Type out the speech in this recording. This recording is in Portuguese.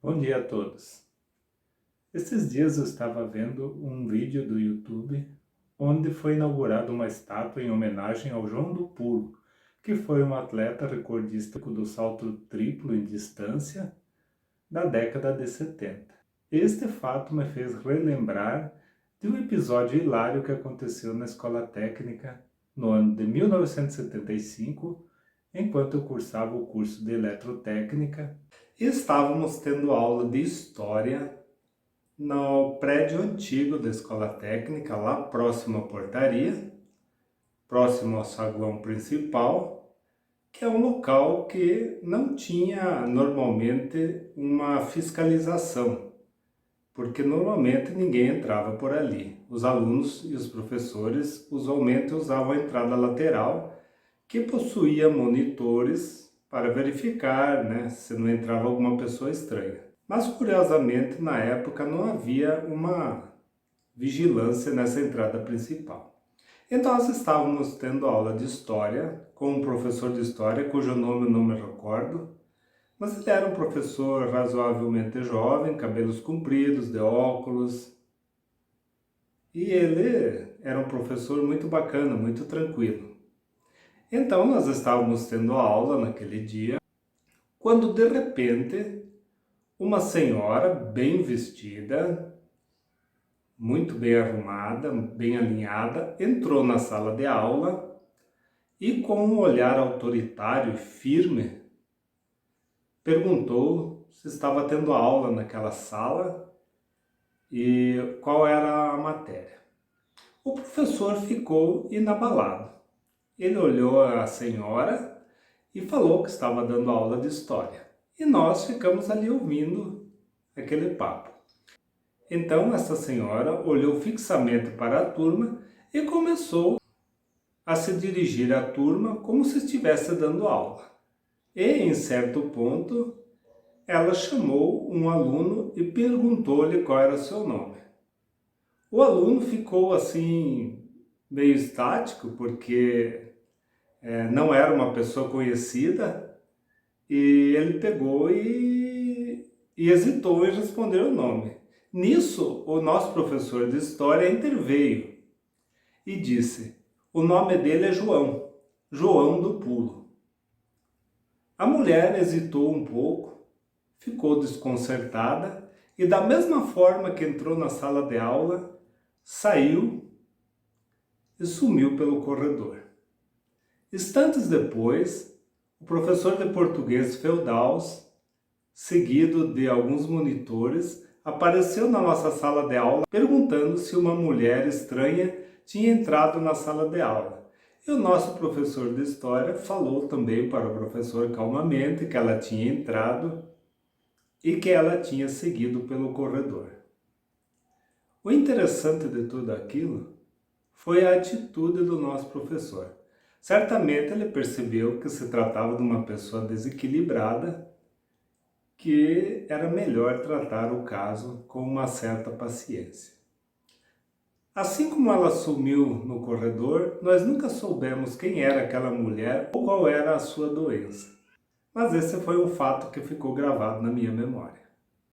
Bom dia a todos. Esses dias eu estava vendo um vídeo do YouTube onde foi inaugurada uma estátua em homenagem ao João do Pulo, que foi um atleta recordista do salto triplo em distância da década de 70. Este fato me fez relembrar de um episódio hilário que aconteceu na escola técnica no ano de 1975, enquanto eu cursava o curso de eletrotécnica. E estávamos tendo aula de história no prédio antigo da escola técnica, lá próximo à portaria, próximo ao saguão principal, que é um local que não tinha normalmente uma fiscalização, porque normalmente ninguém entrava por ali. Os alunos e os professores usualmente usavam a entrada lateral, que possuía monitores para verificar, se não entrava alguma pessoa estranha. Mas, curiosamente, na época não havia uma vigilância nessa entrada principal. Então, nós estávamos tendo aula de história com um professor de história, cujo nome eu não me recordo, mas ele era um professor razoavelmente jovem, cabelos compridos, de óculos, e ele era um professor muito bacana, muito tranquilo. Então, nós estávamos tendo aula naquele dia, quando de repente, uma senhora bem vestida, muito bem arrumada, bem alinhada, entrou na sala de aula e, com um olhar autoritário e firme, perguntou se estava tendo aula naquela sala e qual era a matéria. O professor ficou inabalado. Ele olhou a senhora e falou que estava dando aula de história. E nós ficamos ali ouvindo aquele papo. Então essa senhora olhou fixamente para a turma e começou a se dirigir à turma como se estivesse dando aula. E em certo ponto ela chamou um aluno e perguntou-lhe qual era o seu nome. O aluno ficou assim meio estático, porque não era uma pessoa conhecida, e ele pegou e hesitou em responder o nome. Nisso, o nosso professor de história interveio e disse: o nome dele é João, João do Pulo. A mulher hesitou um pouco, ficou desconcertada e, da mesma forma que entrou na sala de aula, saiu e sumiu pelo corredor. Instantes depois, o professor de português Feldaus, seguido de alguns monitores, apareceu na nossa sala de aula perguntando se uma mulher estranha tinha entrado na sala de aula. E o nosso professor de história falou também para o professor calmamente que ela tinha entrado e que ela tinha seguido pelo corredor. O interessante de tudo aquilo foi a atitude do nosso professor. Certamente ele percebeu que se tratava de uma pessoa desequilibrada, que era melhor tratar o caso com uma certa paciência. Assim como ela sumiu no corredor, nós nunca soubemos quem era aquela mulher ou qual era a sua doença. Mas esse foi um fato que ficou gravado na minha memória.